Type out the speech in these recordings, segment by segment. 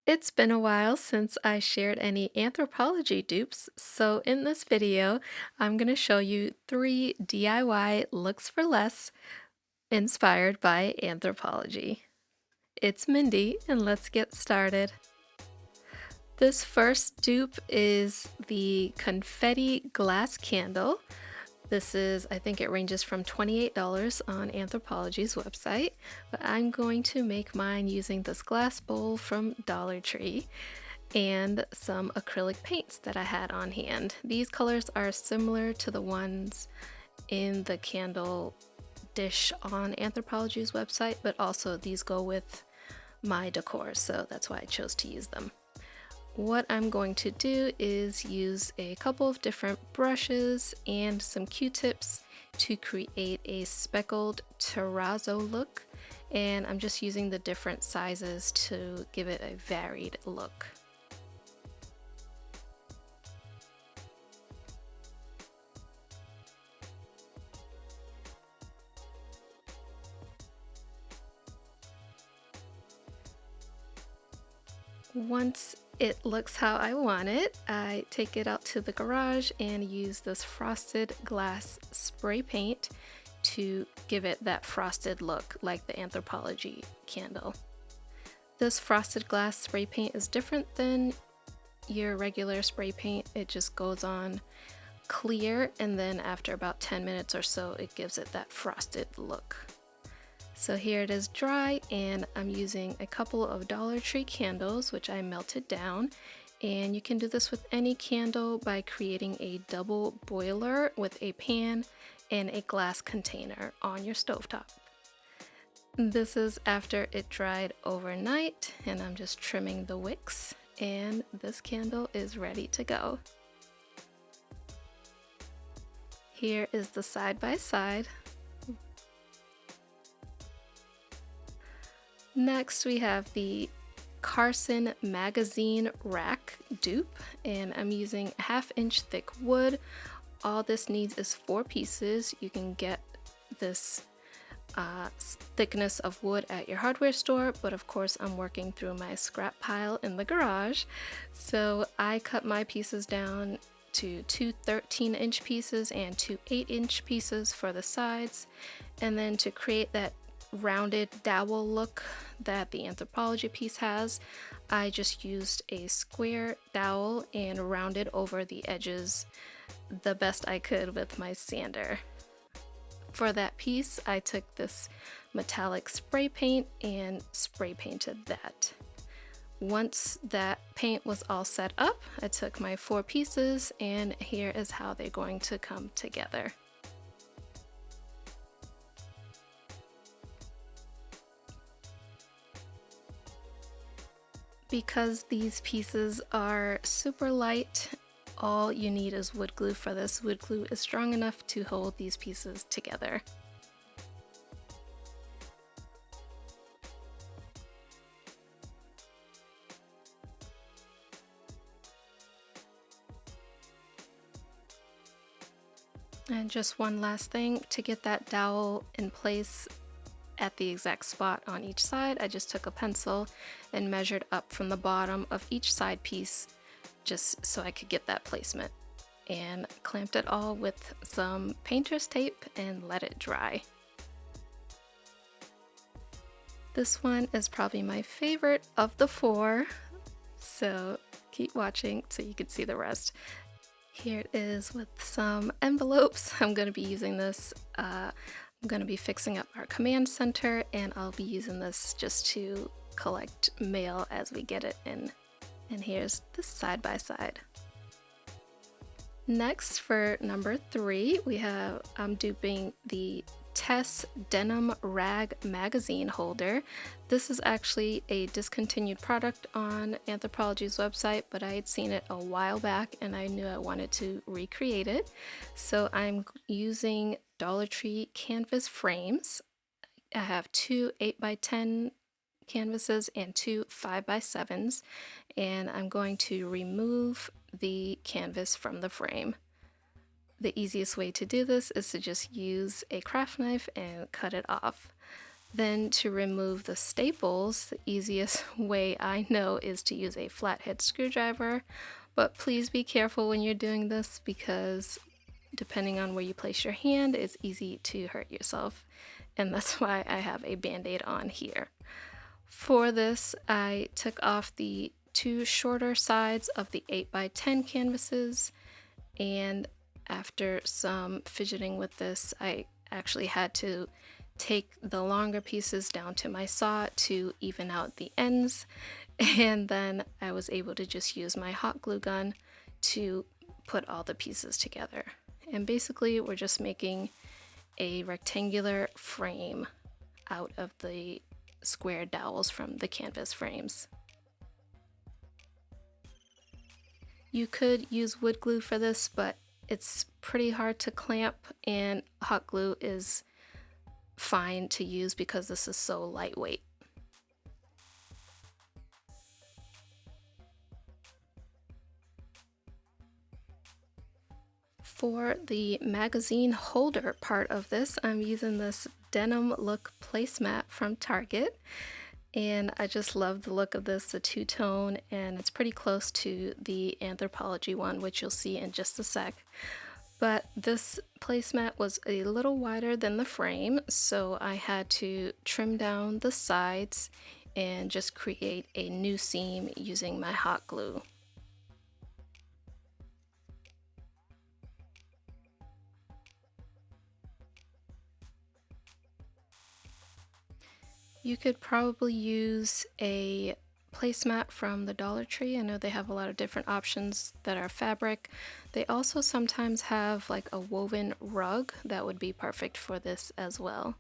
It's been a while since I shared any Anthropologie dupes, so in this video, I'm going to show you 3 DIY looks for less inspired by Anthropologie. It's Mindy, and let's get started. This first dupe is the Confetti glass candle. I think it ranges from $28 on Anthropologie's website, but I'm going to make mine using this glass bowl from Dollar Tree and some acrylic paints that I had on hand. These colors are similar to the ones in the candle dish on Anthropologie's website, but also these go with my decor, so that's why I chose to use them. What I'm going to do is use a couple of different brushes and some Q-tips to create a speckled terrazzo look, and I'm just using the different sizes to give it a varied look. Once it looks how I want it, I take it out to the garage and use this frosted glass spray paint to give it that frosted look like the Anthropologie candle. This frosted glass spray paint is different than your regular spray paint. It just goes on clear, and then after about 10 minutes or so, it gives it that frosted look. So here it is dry, and I'm using a couple of Dollar Tree candles, which I melted down. And you can do this with any candle by creating a double boiler with a pan and a glass container on your stovetop. This is after it dried overnight, and I'm just trimming the wicks, and this candle is ready to go. Here is the side by side. Next, we have the Carson magazine rack dupe, and I'm using 1/2-inch thick wood. All this needs is 4 pieces. You can get this thickness of wood at your hardware store, but of course I'm working through my scrap pile in the garage. So I cut my pieces down to 2 13-inch pieces and 2 8-inch pieces for the sides, and then to create that rounded dowel look that the Anthropologie piece has, I just used a square dowel and rounded over the edges the best I could with my sander. For that piece, I took this metallic spray paint and spray painted that. Once that paint was all set up, I took my 4 pieces, and here is how they're going to come together. Because these pieces are super light, all you need is wood glue for this. Wood glue is strong enough to hold these pieces together. And just one last thing, to get that dowel in place at the exact spot on each side, I just took a pencil and measured up from the bottom of each side piece just so I could get that placement, and clamped it all with some painter's tape and let it dry. This one is probably my favorite of the 4, so keep watching so you can see the rest. Here it is with some envelopes. I'm going to be using this. I'm going to be fixing up our command center, and I'll be using this just to collect mail as we get it in. And here's the side by side. Next, for number 3, I'm duping the Tess denim rag magazine holder. This is actually a discontinued product on Anthropologie's website, but I had seen it a while back and I knew I wanted to recreate it. So I'm using Dollar Tree canvas frames. I have 2 8x10 canvases and 2 5x7s, and I'm going to remove the canvas from the frame. The easiest way to do this is to just use a craft knife and cut it off. Then to remove the staples, the easiest way I know is to use a flathead screwdriver, but please be careful when you're doing this because depending on where you place your hand, it's easy to hurt yourself. And that's why I have a band-aid on here. For this, I took off the two shorter sides of the 8x10 canvases, and after some fidgeting with this, I actually had to take the longer pieces down to my saw to even out the ends, and then I was able to just use my hot glue gun to put all the pieces together. And basically we're just making a rectangular frame out of the square dowels from the canvas frames. You could use wood glue for this, but it's pretty hard to clamp, and hot glue is fine to use because this is so lightweight. For the magazine holder part of this, I'm using this denim look placemat from Target, and I just love the look of this, the two-tone, and it's pretty close to the Anthropologie one, which you'll see in just a sec. But this placemat was a little wider than the frame, so I had to trim down the sides and just create a new seam using my hot glue. You could probably use a placemat from the Dollar Tree. I know they have a lot of different options that are fabric. They also sometimes have like a woven rug that would be perfect for this as well.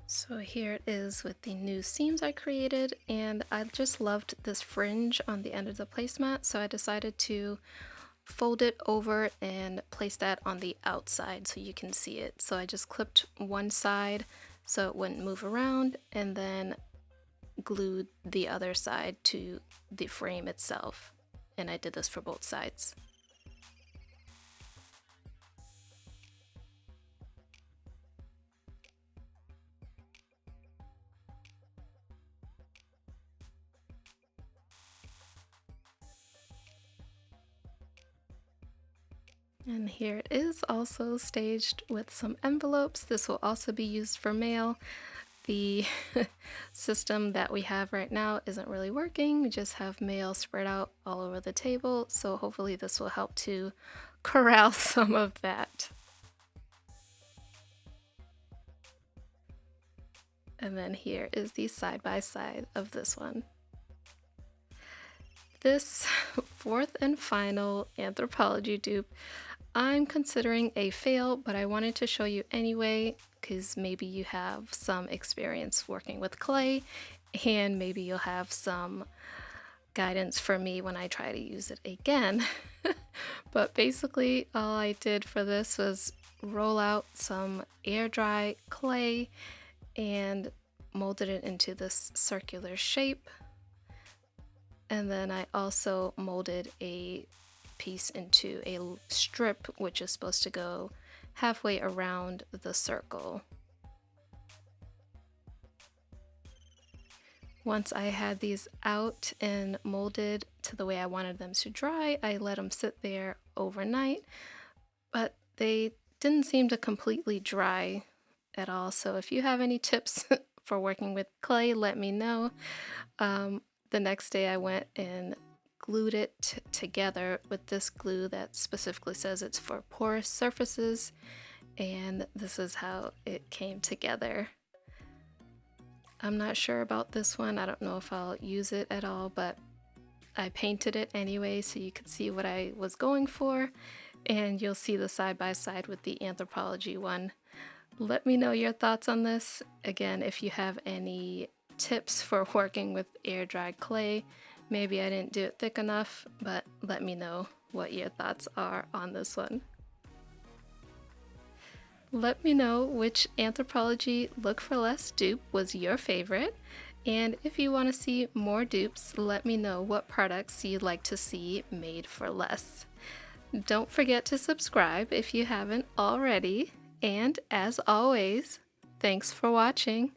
So here it is with the new seams I created, and I just loved this fringe on the end of the placemat, so I decided to fold it over and place that on the outside so you can see it. So I just clipped one side so it wouldn't move around, and then glued the other side to the frame itself. And I did this for both sides. And here it is, also staged with some envelopes. This will also be used for mail. The system that we have right now isn't really working. We just have mail spread out all over the table, so hopefully this will help to corral some of that. And then here is the side-by-side of this one. This fourth and final Anthropologie dupe, I'm considering a fail, but I wanted to show you anyway because maybe you have some experience working with clay and maybe you'll have some guidance for me when I try to use it again. But basically all I did for this was roll out some air dry clay and molded it into this circular shape. And then I also molded a piece into a strip which is supposed to go halfway around the circle. Once I had these out and molded to the way I wanted them to dry, I let them sit there overnight, but they didn't seem to completely dry at all. So if you have any tips for working with clay, let me know. The next day I went and glued it together with this glue that specifically says it's for porous surfaces, and this is how it came together. I'm not sure about this one. I don't know if I'll use it at all, but I painted it anyway so you could see what I was going for, and you'll see the side-by-side with the Anthropologie one. Let me know your thoughts on this. Again, if you have any tips for working with air-dried clay. Maybe I didn't do it thick enough, but let me know what your thoughts are on this one. Let me know which Anthropologie Look for Less dupe was your favorite, And if you want to see more dupes, let me know what products you'd like to see made for less. Don't forget to subscribe if you haven't already. And as always, thanks for watching.